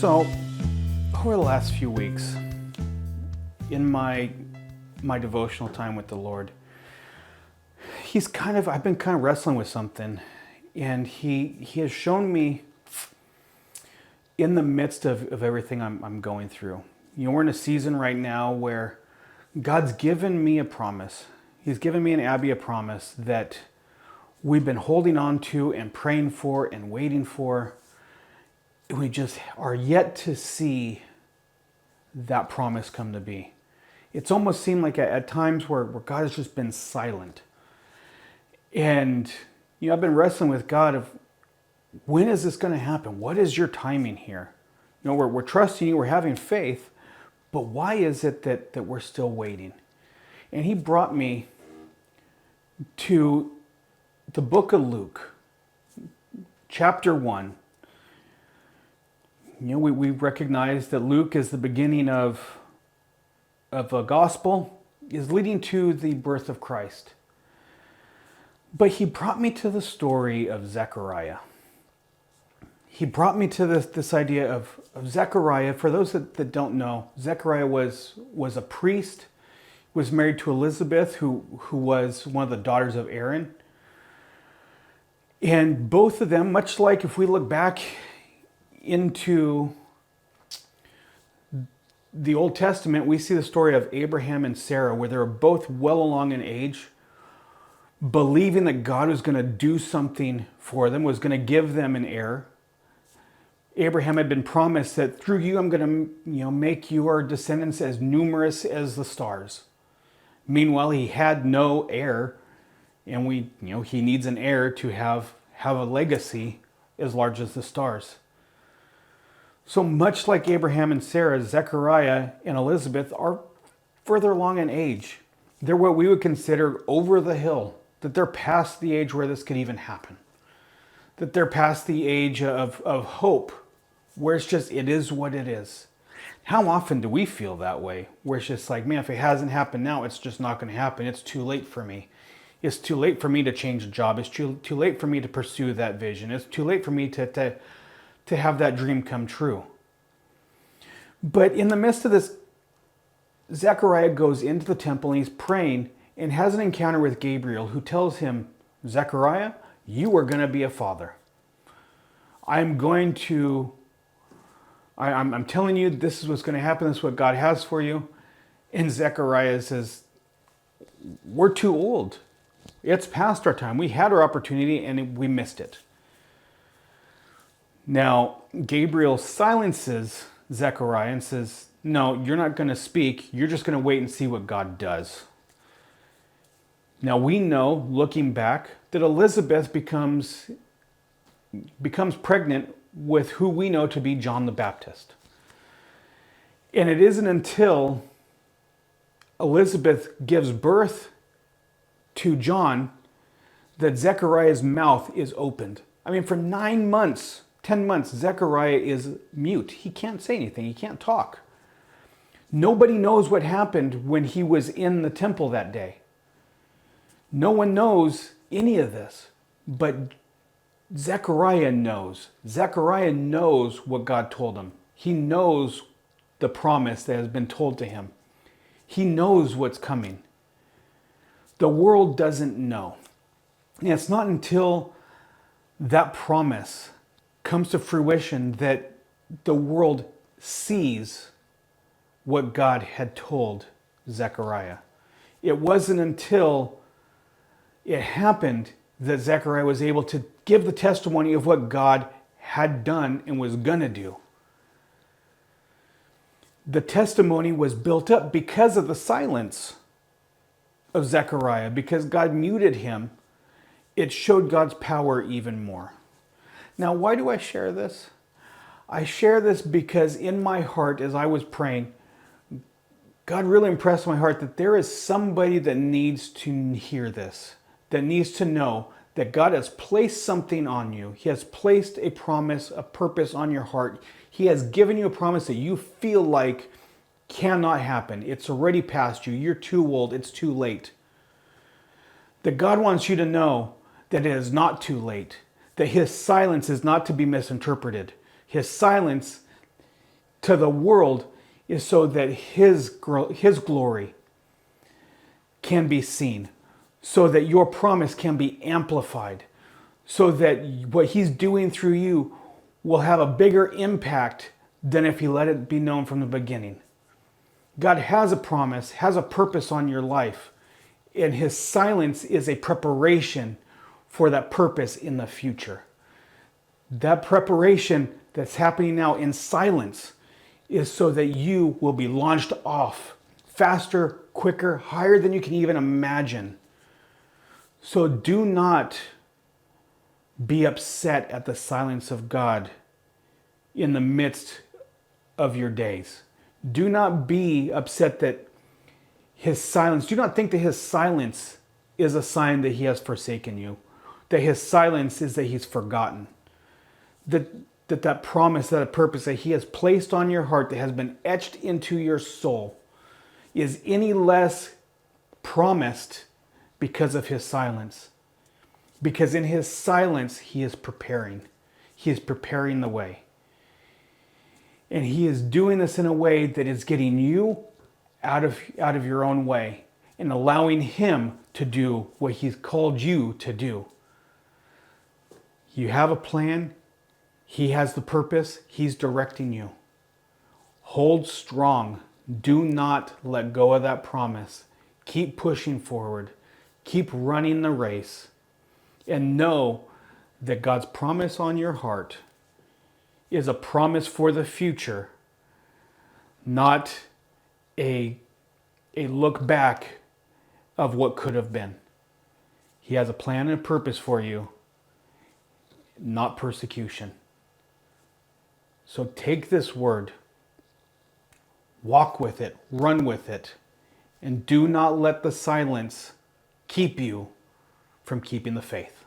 So, over the last few weeks, in my devotional time with the Lord, I've been kind of wrestling with something, and He has shown me in the midst of everything I'm going through. You know, we're in a season right now where God's given me a promise. He's given me and Abby a promise that we've been holding on to and praying for and waiting for. We just are yet to see that promise come to be. It's almost seemed like at times where God has just been silent. And, you know, I've been wrestling with God of when is this going to happen? What is your timing here? You know, we're trusting you, we're having faith, but why is it that we're still waiting? And He brought me to the book of Luke, chapter 1. You know, we recognize that Luke is the beginning of a gospel, is leading to the birth of Christ. But He brought me to the story of Zechariah. He brought me to this idea of Zechariah. For those that don't know, Zechariah was a priest, was married to Elizabeth, who was one of the daughters of Aaron. And both of them, much like if we look back into the Old Testament, we see the story of Abraham and Sarah, where they were both well along in age, believing that God was going to do something for them, was going to give them an heir. Abraham had been promised that through you, I'm going to, make your descendants as numerous as the stars. Meanwhile, he had no heir, and he needs an heir to have a legacy as large as the stars. So much like Abraham and Sarah, Zechariah and Elizabeth are further along in age. They're what we would consider over the hill, that they're past the age where this could even happen. That they're past the age of hope, where it's just, it is what it is. How often do we feel that way? Where it's just like, man, if it hasn't happened now, it's just not going to happen. It's too late for me. It's too late for me to change a job. It's too late for me to pursue that vision. It's too late for me to have that dream come true. But in the midst of this, Zechariah goes into the temple and he's praying and has an encounter with Gabriel, who tells him, Zechariah, you are going to be a father. I'm telling you, this is what's going to happen. This is what God has for you. And Zechariah says, we're too old. It's past our time. We had our opportunity and we missed it. Now, Gabriel silences Zechariah and says, no, you're not going to speak. You're just going to wait and see what God does. Now, we know, looking back, that Elizabeth becomes pregnant with who we know to be John the Baptist. And it isn't until Elizabeth gives birth to John that Zechariah's mouth is opened. I mean, for 9 months, 10 months, Zechariah is mute. He can't say anything. He can't talk. Nobody knows what happened when he was in the temple that day. No one knows any of this, but Zechariah knows. Zechariah knows what God told him. He knows the promise that has been told to him. He knows what's coming. The world doesn't know. And it's not until that promise comes to fruition that the world sees what God had told Zechariah. It wasn't until it happened that Zechariah was able to give the testimony of what God had done and was going to do. The testimony was built up because of the silence of Zechariah, because God muted him. It showed God's power even more. Now, why do I share this? I share this because in my heart, as I was praying, God really impressed my heart that there is somebody that needs to hear this, that needs to know that God has placed something on you. He has placed a promise, a purpose on your heart. He has given you a promise that you feel like cannot happen. It's already past you. You're too old. It's too late. That God wants you to know that it is not too late. That His silence is not to be misinterpreted. His silence to the world is so that his glory can be seen, so that your promise can be amplified, so that what he's doing through you will have a bigger impact than if he let it be known from the beginning. God has a promise, has a purpose on your life, and his silence is a preparation for that purpose in the future. That preparation that's happening now in silence is so that you will be launched off faster, quicker, higher than you can even imagine. So do not be upset at the silence of God in the midst of your days. Do not be upset that his silence, do not think that his silence is a sign that he has forsaken you, that his silence is that he's forgotten, that promise, that purpose that he has placed on your heart, that has been etched into your soul, is any less promised because of his silence. Because in his silence, he is preparing. He is preparing the way. And he is doing this in a way that is getting you out of your own way and allowing him to do what he's called you to do. You have a plan. He has the purpose. He's directing you. Hold strong. Do not let go of that promise. Keep pushing forward. Keep running the race. And know that God's promise on your heart is a promise for the future, not a look back of what could have been. He has a plan and a purpose for you, not persecution. So take this word, walk with it, run with it, and do not let the silence keep you from keeping the faith.